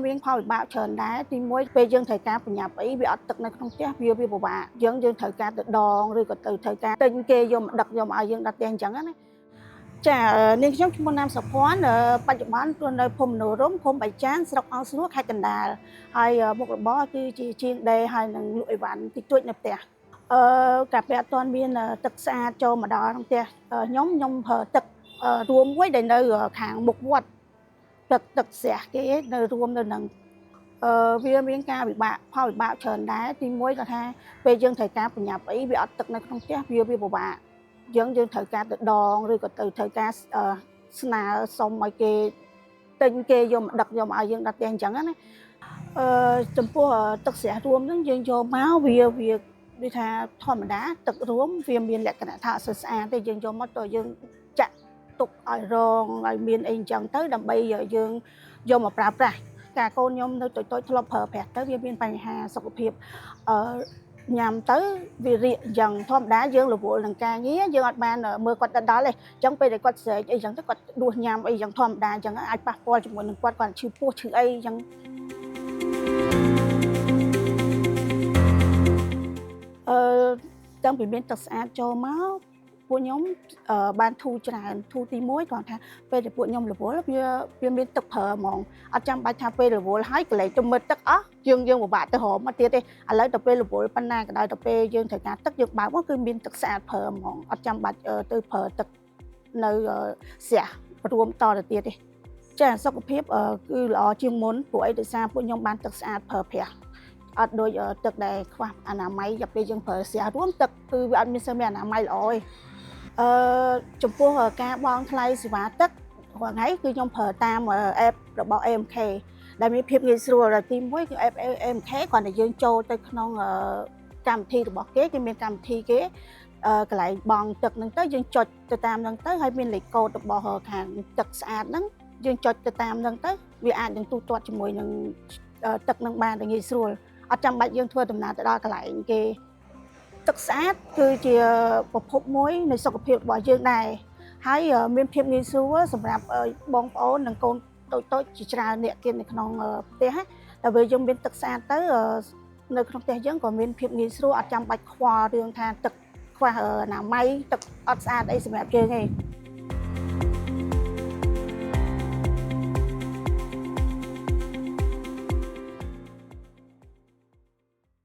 មានផលវិបាកច្រើនដែរទីមួយពេលយើងត្រូវការប្រញាប់អីវាអត់ទឹកនៅក្នុងផ្ទះវាពិបាកយើងត្រូវការទៅដងឬក៏ទៅត្រូវការទិញគេយកមកដឹកយកមកឲ្យយើងដល់ផ្ទះអញ្ចឹងណាចានាងខ្ញុំឈ្មោះណាមសុភ័ណ្ឌបច្ចុប្បន្នរស់នៅភូមិមនោរម្យឃុំបៃចានស្រុកអង្គស្នួរខេត្តកណ្ដាលហើយមុខរបរគឺជាជាងដេរហើយនឹងលក់អីវ៉ាន់តិចតួចនៅផ្ទះកាលពេលអត់ទាន់មានទឹកស្អាតចូលមកដល់ក្នុងផ្ទះខ្ញុំប្រើទឹករួមមួយដែលនៅខាងមុខវត្តទឹកស្រះគេនៅរួមនៅនឹងវាមានការវិបាកផលវិបាកច្រើនដែរទីមួយគាត់ថាពេលយើងត្រូវការប្រញាប់អីវាអត់ទឹកនៅក្នុងផ្ទះវាពិបាកយើងត្រូវការទៅដងឬក៏ទៅត្រូវការស្នើសុំឲ្យគេទិញគេយកមកដឹកយកមកឲ្យយើងដល់ផ្ទះអញ្ចឹងណាចំពោះទឹកស្រះរួមហ្នឹងយើងយកមកវាដូចថាធម្មតាទឹករួមវាមានលក្ខណៈថាស្អាតទេយើងយកមកទៅយើងចាក់ទុកឲ្យរងឲ្យមានអីអញ្ចឹងទៅដើម្បីយើងយកមកប្រើប្រាស់ការកូនខ្ញុំនៅតូចធ្លាប់ប្រើប្រាស់ទៅវាមានបញ្ហាសុខភាពញ៉ាំទៅវារាកអញ្ចឹងធម្មតាយើងរវល់នឹងការងារយើងអត់បានមើលគាត់ដដែលទេអញ្ចឹងពេលដែលគាត់ស្រែកអីអញ្ចឹងទៅគាត់ដួសញ៉ាំអីអញ្ចឹងធម្មតាអញ្ចឹងអាចប៉ះពាល់ជាមួយនឹងគាត់ឈឺពោះឈឺអីអញ្ចឹងតាំងពីមានទឹកស្អាតចូលមកពួកខ្ញុំបានធូរច្រើនធូរទី1គ្រាន់ថាពេលដែលពួកខ្ញុំរវល់វាមានទឹកប្រើហ្មងអត់ចាំបាច់ថាពេលរវល់ហើយកន្លែងទៅមើលទឹកអស់យើងពិបាកទៅរកមកទៀតទេឥឡូវទៅពេលរវល់ប៉ុណ្ណាក៏ដោយទៅពេលយើងត្រូវការទឹកយើងបើកមកគឺមានទឹកស្អាតប្រើហ្មងអត់ចាំបាច់ទៅប្រើទឹកនៅស្រះរួមតទៅទៀតទេចាសុខភាពគឺល្អជាងមុនព្រោះអីដោយសារពួកខ្ញុំបានទឹកស្អាតប្រើប្រាស់អត់ដូចទឹកដែលខ្វះអនាម័យពេលយើងប្រើស្រះរួមទឹកគឺវាអត់មានសូវមានអនាម័យល្អទេចំពោះការបង់ថ្លៃសេវាទឹករាល់ថ្ងៃគឺខ្ញុំប្រើតាម app របស់ AMK ដែលមានភាពងាយស្រួលទី1គឺ app AMK គ្រាន់តែយើងចូលទៅក្នុងកម្មវិធីរបស់គេមានកម្មវិធីគេកន្លែងបង់ទឹកហ្នឹងទៅយើងចុចទៅតាមហ្នឹងទៅហើយមានលេខកូដរបស់ខាងទឹកស្អាតហ្នឹងយើងចុចទៅតាមហ្នឹងទៅវាអាចនឹងទូទាត់ជាមួយនឹងទឹកហ្នឹងបានតែងាយស្រួលអត់ចាំបាច់យើងធ្វើដំណើរទៅដល់កន្លែងគេទឹកស្អាតគឺជាប្រភពមួយនៃសុខភាពរបស់យើងដែរហើយមានភាពងាយស្រួលសម្រាប់បងប្អូននិងកូនតូចជាច្រើនអ្នកទៀតនៅក្នុងផ្ទះតែពេលយើងមានទឹកស្អាតទៅនៅក្នុងផ្ទះយើងក៏មានភាពងាយស្រួលអត់ចាំបាច់ខ្វល់រឿងថាទឹកខ្វះអនាម័យទឹកអត់ស្អាតអីសម្រាប់យើងទេ